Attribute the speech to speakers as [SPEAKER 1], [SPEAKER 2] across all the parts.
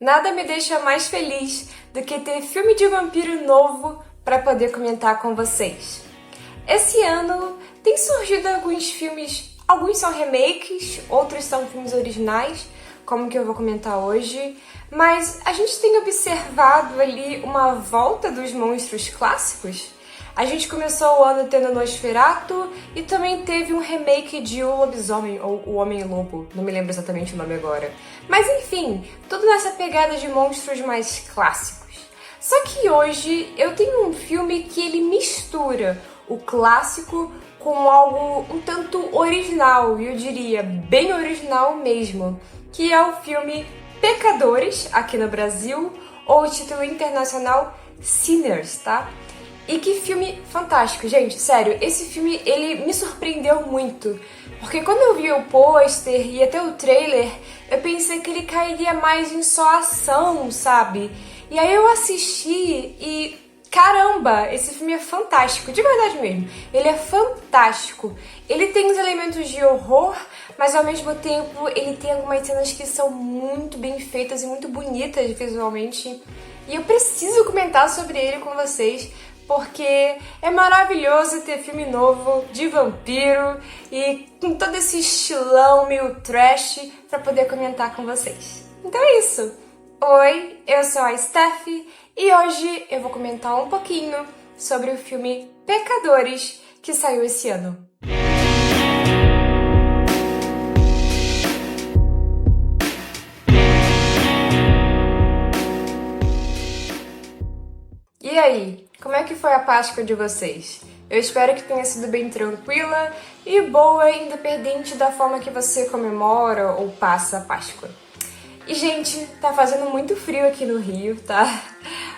[SPEAKER 1] Nada me deixa mais feliz do que ter filme de vampiro novo para poder comentar com vocês. Esse ano tem surgido alguns filmes, alguns são remakes, outros são filmes originais, como que eu vou comentar hoje, mas a gente tem observado ali uma volta dos monstros clássicos. A gente começou o ano tendo Nosferatu e também teve um remake de O Lobisomem, ou O Homem-Lobo, não me lembro exatamente o nome agora. Mas enfim, tudo nessa pegada de monstros mais clássicos. Só que hoje eu tenho um filme que ele mistura o clássico com algo um tanto original, e eu diria bem original mesmo, que é o filme Pecadores, aqui no Brasil, ou o título internacional Sinners, tá? E que filme fantástico, gente, sério, esse filme ele me surpreendeu muito, porque quando eu vi o pôster e até o trailer, eu pensei que ele cairia mais em só ação, sabe? E aí eu assisti e caramba, esse filme é fantástico, de verdade mesmo, ele é fantástico. Ele tem os elementos de horror, mas ao mesmo tempo ele tem algumas cenas que são muito bem feitas e muito bonitas visualmente. E eu preciso comentar sobre ele com vocês, porque é maravilhoso ter filme novo de vampiro e com todo esse estilão meio trash pra poder comentar com vocês. Então é isso. Oi, eu sou a Steph e hoje eu vou comentar um pouquinho sobre o filme Pecadores, que saiu esse ano. E aí, como é que foi a Páscoa de vocês? Eu espero que tenha sido bem tranquila e boa, independente da forma que você comemora ou passa a Páscoa. E, gente, tá fazendo muito frio aqui no Rio, tá?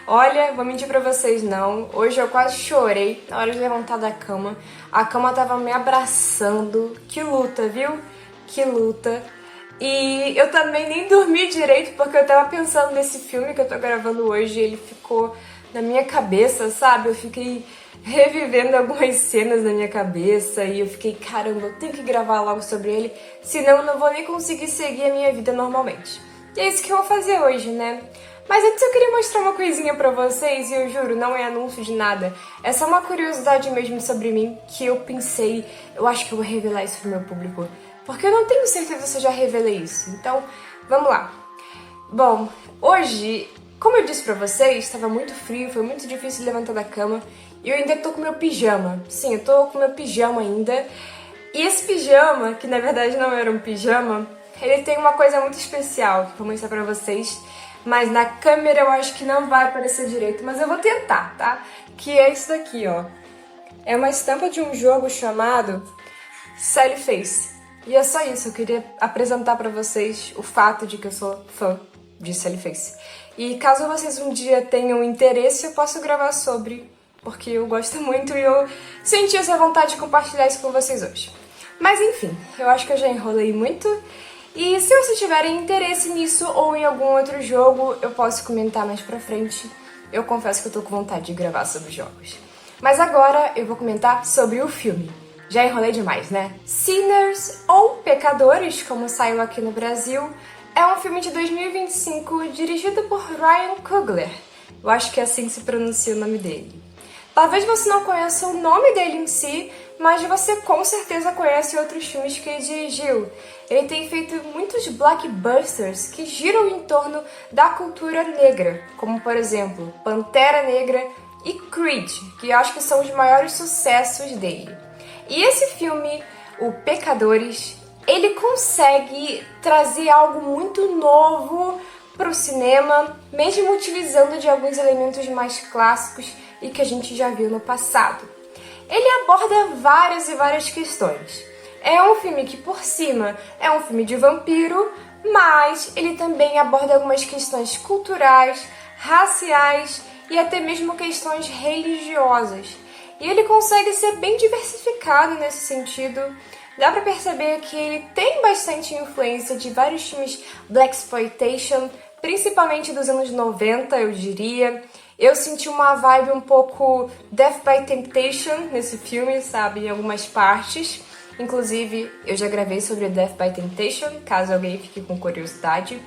[SPEAKER 1] Olha, vou mentir pra vocês não, hoje eu quase chorei na hora de levantar da cama. A cama tava me abraçando, que luta, viu? Que luta. E eu também nem dormi direito porque eu tava pensando nesse filme que eu tô gravando hoje e ele ficou na minha cabeça, sabe? Eu fiquei revivendo algumas cenas na minha cabeça e eu fiquei, caramba, eu tenho que gravar logo sobre ele, senão eu não vou nem conseguir seguir a minha vida normalmente. E é isso que eu vou fazer hoje, né? Mas antes eu queria mostrar uma coisinha pra vocês e eu juro, não é anúncio de nada. É só uma curiosidade mesmo sobre mim que eu pensei, eu acho que eu vou revelar isso pro meu público. Porque eu não tenho certeza se eu já revelei isso. Então, vamos lá. Bom, hoje, como eu disse pra vocês, estava muito frio, foi muito difícil levantar da cama. E eu ainda tô com meu pijama. Sim, eu tô com meu pijama ainda. E esse pijama, que na verdade não era um pijama, ele tem uma coisa muito especial que eu vou mostrar pra vocês. Mas na câmera eu acho que não vai aparecer direito, mas eu vou tentar, tá? Que é isso daqui, ó. É uma estampa de um jogo chamado Sally Face. E é só isso, eu queria apresentar pra vocês o fato de que eu sou fã de Sally Face. E caso vocês um dia tenham interesse, eu posso gravar sobre, porque eu gosto muito e eu senti essa vontade de compartilhar isso com vocês hoje. Mas enfim, eu acho que eu já enrolei muito. E se vocês tiverem interesse nisso ou em algum outro jogo, eu posso comentar mais pra frente. Eu confesso que eu tô com vontade de gravar sobre jogos. Mas agora eu vou comentar sobre o filme. Já enrolei demais, né? Sinners, ou Pecadores, como saiu aqui no Brasil, é um filme de 2025 dirigido por Ryan Coogler. Eu acho que é assim que se pronuncia o nome dele. Talvez você não conheça o nome dele em si, mas você com certeza conhece outros filmes que ele dirigiu. Ele tem feito muitos blockbusters que giram em torno da cultura negra, como por exemplo Pantera Negra e Creed, que eu acho que são os maiores sucessos dele. E esse filme, o Pecadores, ele consegue trazer algo muito novo para o cinema, mesmo utilizando de alguns elementos mais clássicos e que a gente já viu no passado. Ele aborda várias e várias questões. É um filme que, por cima, é um filme de vampiro, mas ele também aborda algumas questões culturais, raciais e até mesmo questões religiosas. E ele consegue ser bem diversificado nesse sentido. Dá pra perceber que ele tem bastante influência de vários filmes blaxploitation, principalmente dos anos 90, eu diria. Eu senti uma vibe um pouco Death by Temptation nesse filme, sabe, em algumas partes. Inclusive, eu já gravei sobre Death by Temptation, caso alguém fique com curiosidade.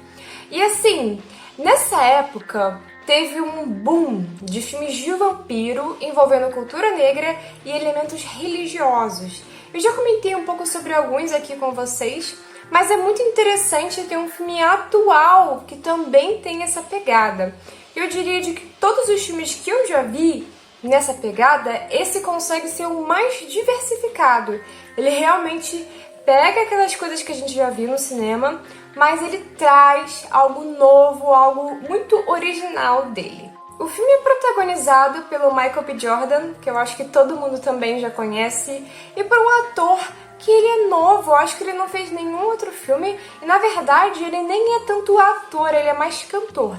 [SPEAKER 1] E assim, nessa época teve um boom de filmes de vampiro envolvendo cultura negra e elementos religiosos. Eu já comentei um pouco sobre alguns aqui com vocês, mas é muito interessante ter um filme atual que também tem essa pegada. Eu diria de que todos os filmes que eu já vi nessa pegada, esse consegue ser o mais diversificado. Ele realmente pega aquelas coisas que a gente já viu no cinema, mas ele traz algo novo, algo muito original dele. O filme é protagonizado pelo Michael B. Jordan, que eu acho que todo mundo também já conhece, e por um ator que ele é novo, eu acho que ele não fez nenhum outro filme, e na verdade ele nem é tanto ator, ele é mais cantor.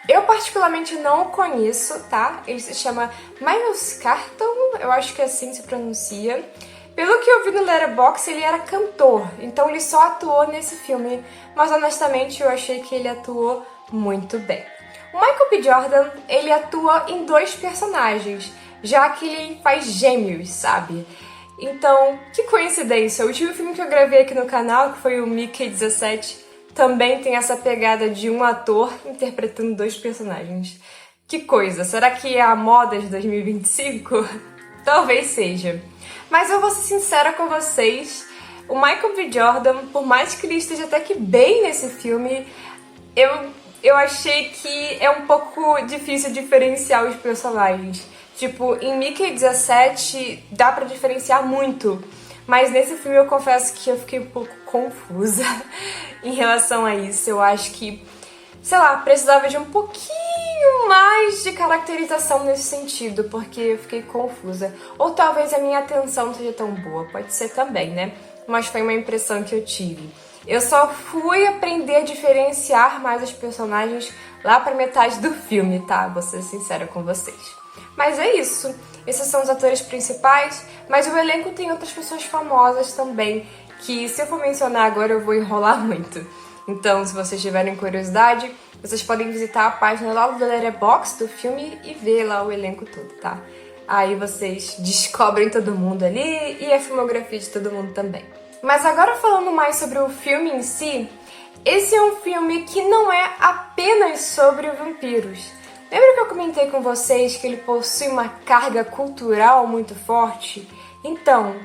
[SPEAKER 1] Eu particularmente não o conheço, tá? Ele se chama Miles Carton, eu acho que assim se pronuncia. Pelo que eu vi no Letterboxd, ele era cantor, então ele só atuou nesse filme, mas honestamente eu achei que ele atuou muito bem. O Michael B. Jordan, ele atua em 2 personagens, já que ele faz gêmeos, sabe? Então, que coincidência, o último filme que eu gravei aqui no canal, que foi o Mickey 17, também tem essa pegada de um ator interpretando 2 personagens. Que coisa, será que é a moda de 2025? Talvez seja. Mas eu vou ser sincera com vocês, o Michael B. Jordan, por mais que ele esteja até que bem nesse filme, eu achei que é um pouco difícil diferenciar os personagens. Tipo, em Mickey 17 dá pra diferenciar muito, mas nesse filme eu confesso que eu fiquei um pouco confusa em relação a isso. Eu acho que, sei lá, precisava de um pouquinho mais de caracterização nesse sentido, porque eu fiquei confusa. Ou talvez a minha atenção não seja tão boa, pode ser também, né? Mas foi uma impressão que eu tive. Eu só fui aprender a diferenciar mais os personagens lá pra metade do filme, tá? Vou ser sincera com vocês. Mas é isso. Esses são os atores principais, mas o elenco tem outras pessoas famosas também, que se eu for mencionar agora eu vou enrolar muito. Então, se vocês tiverem curiosidade, vocês podem visitar a página lá do Letterboxd do filme e ver lá o elenco todo, tá? Aí vocês descobrem todo mundo ali e a filmografia de todo mundo também. Mas agora falando mais sobre o filme em si, esse é um filme que não é apenas sobre vampiros. Lembra que eu comentei com vocês que ele possui uma carga cultural muito forte? Então,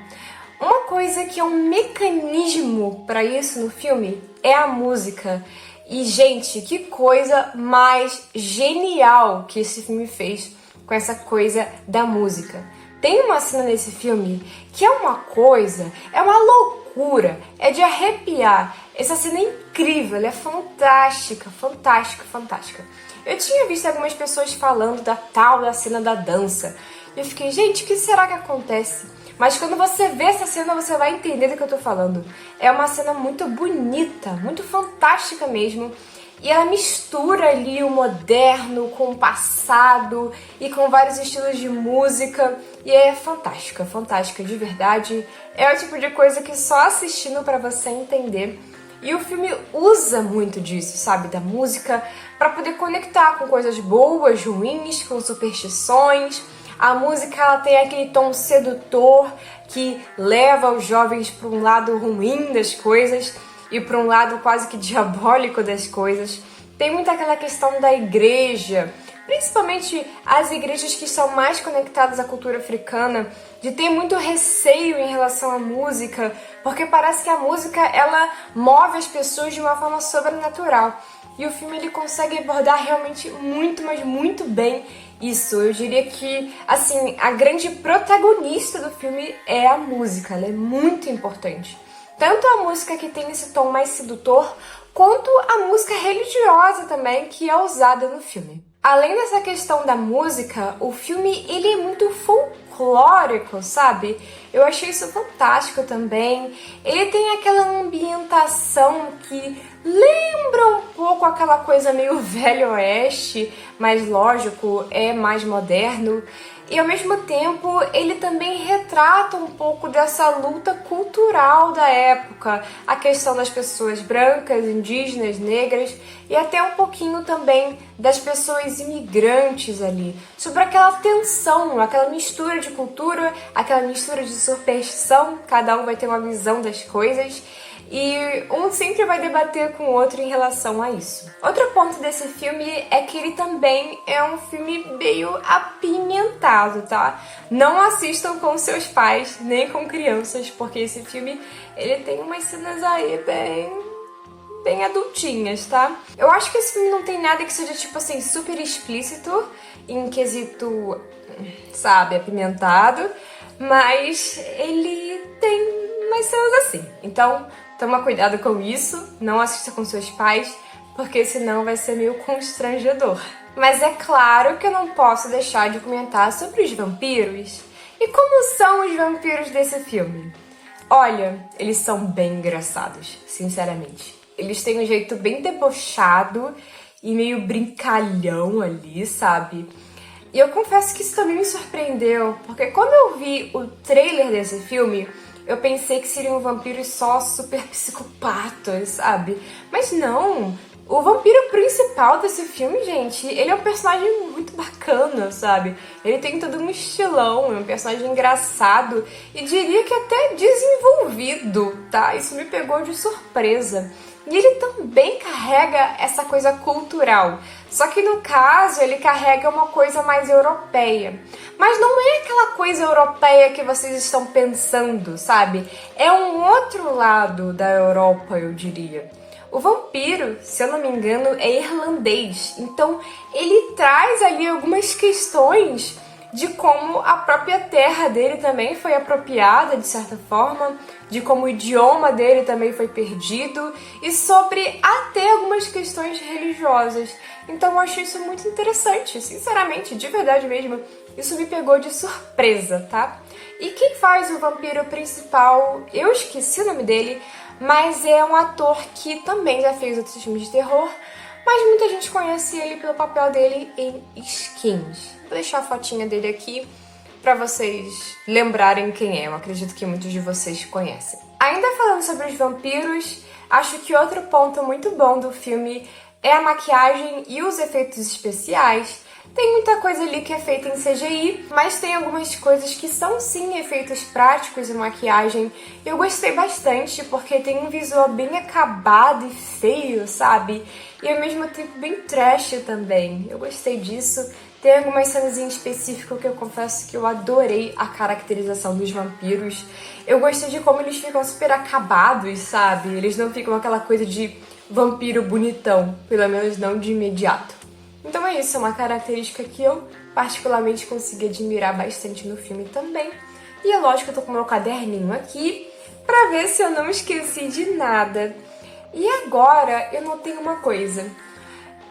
[SPEAKER 1] uma coisa que é um mecanismo para isso no filme é a música. E, gente, que coisa mais genial que esse filme fez com essa coisa da música. Tem uma cena nesse filme que é uma coisa, é uma loucura, é de arrepiar. Essa cena é incrível, ela é fantástica, fantástica, fantástica. Eu tinha visto algumas pessoas falando da cena da dança. E eu fiquei, gente, o que será que acontece? Mas quando você vê essa cena, você vai entender do que eu tô falando. É uma cena muito bonita, muito fantástica mesmo. E ela mistura ali o moderno com o passado e com vários estilos de música. E é fantástica, fantástica, de verdade. É o tipo de coisa que só assistindo pra você entender. E o filme usa muito disso, sabe? Da música pra poder conectar com coisas boas, ruins, com superstições. A música ela tem aquele tom sedutor que leva os jovens para um lado ruim das coisas e para um lado quase que diabólico das coisas. Tem muito aquela questão da igreja, principalmente as igrejas que são mais conectadas à cultura africana, de ter muito receio em relação à música, porque parece que a música ela move as pessoas de uma forma sobrenatural. E o filme ele consegue abordar realmente muito, mas muito bem isso. Eu diria que, assim, a grande protagonista do filme é a música, ela é muito importante. Tanto a música que tem esse tom mais sedutor, quanto a música religiosa também, que é usada no filme. Além dessa questão da música, o filme ele é muito folclórico, sabe? Eu achei isso fantástico também. Ele tem aquela ambientação que lembra um pouco aquela coisa meio velho oeste, mas lógico, é mais moderno. E ao mesmo tempo, ele também retrata um pouco dessa luta cultural da época, a questão das pessoas brancas, indígenas, negras e até um pouquinho também das pessoas imigrantes ali, sobre aquela tensão, aquela mistura de cultura, aquela mistura de superstição, cada um vai ter uma visão das coisas. e um sempre vai debater com o outro em relação a isso. Outro ponto desse filme é que ele também é um filme meio apimentado, tá? Não assistam com seus pais, nem com crianças, porque esse filme ele tem umas cenas aí bem adultinhas, tá? Eu acho que esse filme não tem nada que seja, tipo assim, super explícito, em quesito, sabe, apimentado, mas ele tem umas cenas assim. Então, toma cuidado com isso, não assista com seus pais, porque senão vai ser meio constrangedor. Mas é claro que eu não posso deixar de comentar sobre os vampiros. E como são os vampiros desse filme? Olha, eles são bem engraçados, sinceramente. Eles têm um jeito bem debochado e meio brincalhão ali, sabe? E eu confesso que isso também me surpreendeu, porque quando eu vi o trailer desse filme, eu pensei que seriam vampiros só super psicopatas, sabe? Mas não! O vampiro principal desse filme, gente, ele é um personagem muito bacana, sabe? Ele tem todo um estilão, é um personagem engraçado e diria que até desenvolvido, tá? Isso me pegou de surpresa. E ele também carrega essa coisa cultural, só que no caso ele carrega uma coisa mais europeia. Mas não é aquela coisa europeia que vocês estão pensando, sabe? É um outro lado da Europa, eu diria. O vampiro, se eu não me engano, é irlandês, então ele traz ali algumas questões de como a própria terra dele também foi apropriada, de certa forma, de como o idioma dele também foi perdido e sobre até algumas questões religiosas. Então eu acho isso muito interessante, sinceramente, de verdade mesmo, isso me pegou de surpresa, tá? E quem faz o vampiro principal, eu esqueci o nome dele, mas é um ator que também já fez outros filmes de terror, mas muita gente conhece ele pelo papel dele em Skins. Vou deixar a fotinha dele aqui pra vocês lembrarem quem é. Eu acredito que muitos de vocês conhecem. Ainda falando sobre os vampiros, acho que outro ponto muito bom do filme é a maquiagem e os efeitos especiais. Tem muita coisa ali que é feita em CGI, mas tem algumas coisas que são sim efeitos práticos e maquiagem. Eu gostei bastante porque tem um visual bem acabado e feio, sabe? E ao mesmo tempo bem trash também. Eu gostei disso. Tem algumas cenas em específico que eu confesso que eu adorei a caracterização dos vampiros. Eu gostei de como eles ficam super acabados, sabe? Eles não ficam aquela coisa de vampiro bonitão, pelo menos não de imediato. Então é isso, é uma característica que eu particularmente consegui admirar bastante no filme também. E é lógico que eu tô com meu caderninho aqui pra ver se eu não esqueci de nada. E agora eu notei uma coisa.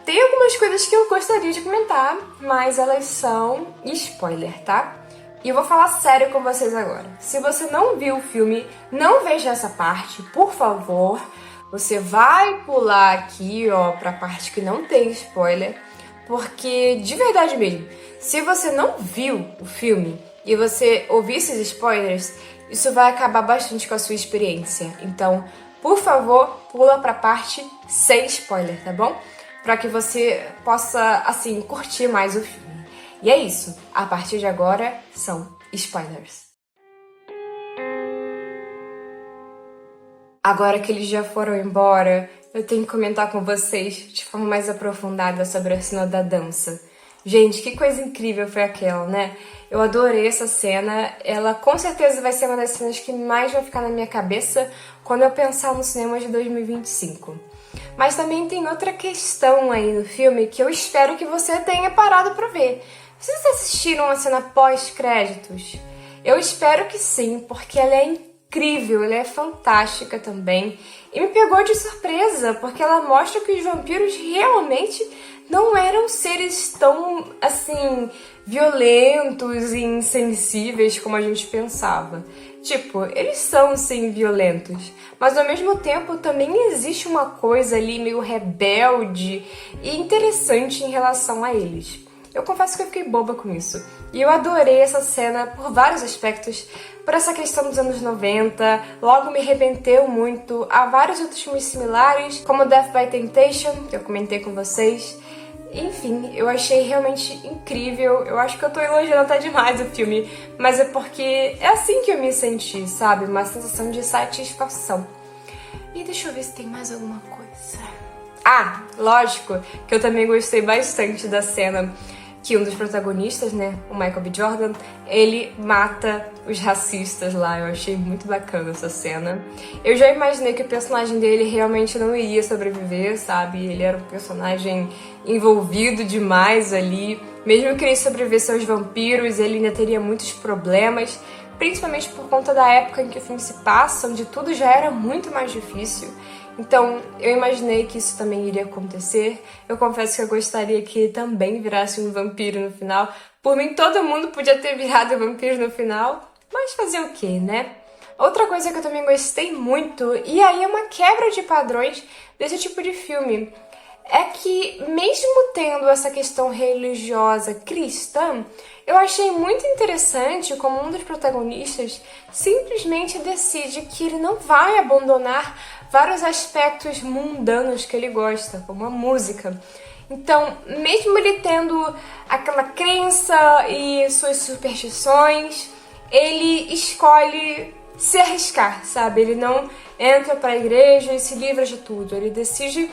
[SPEAKER 1] Tem algumas coisas que eu gostaria de comentar, mas elas são spoiler, tá? E eu vou falar sério com vocês agora. Se você não viu o filme, não veja essa parte, por favor. Você vai pular aqui, ó, pra parte que não tem spoiler. Porque, de verdade mesmo, se você não viu o filme e você ouvir esses spoilers, isso vai acabar bastante com a sua experiência. Então, por favor, pula pra parte sem spoiler, tá bom? Pra que você possa, assim, curtir mais o filme. E é isso. A partir de agora, são spoilers. Agora que eles já foram embora, eu tenho que comentar com vocês de forma mais aprofundada sobre a cena da dança. Gente, que coisa incrível foi aquela, né? Eu adorei essa cena. Ela com certeza vai ser uma das cenas que mais vai ficar na minha cabeça quando eu pensar no cinema de 2025. Mas também tem outra questão aí no filme que eu espero que você tenha parado pra ver. Vocês assistiram a cena pós-créditos? Eu espero que sim, porque ela é incrível, ela é fantástica também. E me pegou de surpresa, porque ela mostra que os vampiros realmente não eram seres tão, assim, violentos e insensíveis como a gente pensava. Tipo, eles são, sim, violentos, mas ao mesmo tempo também existe uma coisa ali meio rebelde e interessante em relação a eles. Eu confesso que eu fiquei boba com isso. E eu adorei essa cena por vários aspectos, por essa questão dos anos 90, logo me remeteu muito a vários outros filmes similares, como Death by Temptation, que eu comentei com vocês. Enfim, eu achei realmente incrível. Eu acho que eu tô elogiando até demais o filme, mas é porque é assim que eu me senti, sabe? Uma sensação de satisfação. E deixa eu ver se tem mais alguma coisa. Ah, lógico que eu também gostei bastante da cena que um dos protagonistas, né, o Michael B. Jordan, ele mata os racistas lá. Eu achei muito bacana essa cena. Eu já imaginei que o personagem dele realmente não iria sobreviver, sabe? Ele era um personagem envolvido demais ali. Mesmo que ele sobrevivesse aos vampiros, ele ainda teria muitos problemas, principalmente por conta da época em que o filme se passa, onde tudo já era muito mais difícil. Então, eu imaginei que isso também iria acontecer. Eu confesso que eu gostaria que ele também virasse um vampiro no final. Por mim, todo mundo podia ter virado vampiro no final, mas fazer o quê, né? Outra coisa que eu também gostei muito, e aí é uma quebra de padrões desse tipo de filme, é que mesmo tendo essa questão religiosa cristã, eu achei muito interessante como um dos protagonistas simplesmente decide que ele não vai abandonar vários aspectos mundanos que ele gosta, como a música. Então, mesmo ele tendo aquela crença e suas superstições, ele escolhe se arriscar, sabe? Ele não entra para a igreja e se livra de tudo, ele decide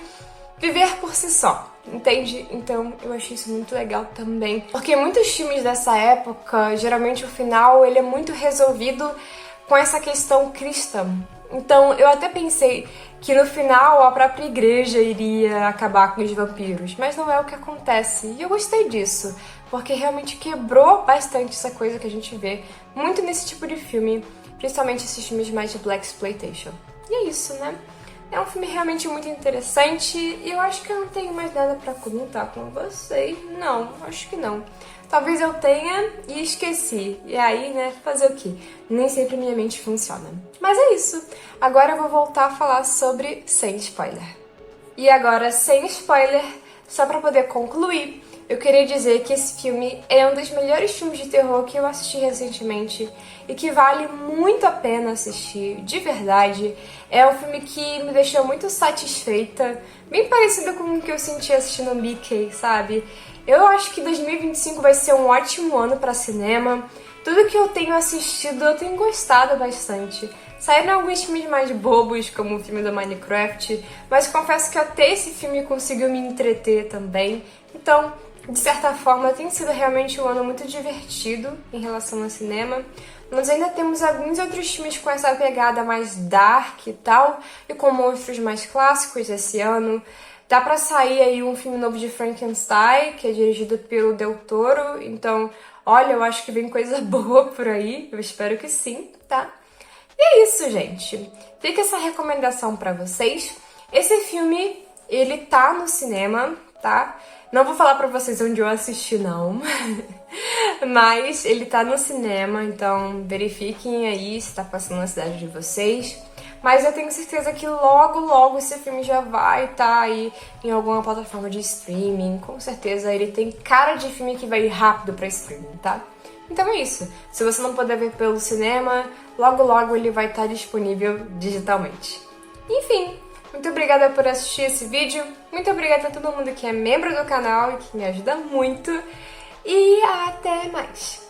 [SPEAKER 1] viver por si só, entende? Então eu achei isso muito legal também. Porque muitos filmes dessa época, geralmente o final ele é muito resolvido com essa questão cristã. Então eu até pensei que no final a própria igreja iria acabar com os vampiros, mas não é o que acontece. E eu gostei disso, porque realmente quebrou bastante essa coisa que a gente vê muito nesse tipo de filme, principalmente esses filmes mais de blaxploitation. E é isso, né? É um filme realmente muito interessante e eu acho que eu não tenho mais nada pra comentar com vocês. Não, acho que não. Talvez eu tenha e esqueci. E aí, né, fazer o quê? Nem sempre minha mente funciona. Mas é isso. Agora eu vou voltar a falar sobre sem spoiler. E agora, sem spoiler, só pra poder concluir, eu queria dizer que esse filme é um dos melhores filmes de terror que eu assisti recentemente e que vale muito a pena assistir, de verdade. É um filme que me deixou muito satisfeita, bem parecido com o que eu senti assistindo Mickey, sabe? Eu acho que 2025 vai ser um ótimo ano para cinema. Tudo que eu tenho assistido eu tenho gostado bastante. Saíram alguns filmes mais bobos, como o filme do Minecraft, mas confesso que até esse filme conseguiu me entreter também. Então, de certa forma, tem sido realmente um ano muito divertido em relação ao cinema. Nós ainda temos alguns outros filmes com essa pegada mais dark e tal, e com monstros mais clássicos esse ano. Dá pra sair aí um filme novo de Frankenstein, que é dirigido pelo Del Toro, então, olha, eu acho que vem coisa boa por aí, eu espero que sim, tá? E é isso, gente. Fica essa recomendação pra vocês. Esse filme, ele tá no cinema, tá? Não vou falar pra vocês onde eu assisti, não. Mas ele tá no cinema, então verifiquem aí se tá passando na cidade de vocês. Mas eu tenho certeza que logo, logo esse filme já vai estar aí em alguma plataforma de streaming. Com certeza ele tem cara de filme que vai ir rápido pra streaming, tá? Então é isso. Se você não puder ver pelo cinema, logo, logo ele vai estar disponível digitalmente. Enfim, muito obrigada por assistir esse vídeo. Muito obrigada a todo mundo que é membro do canal e que me ajuda muito. E até mais!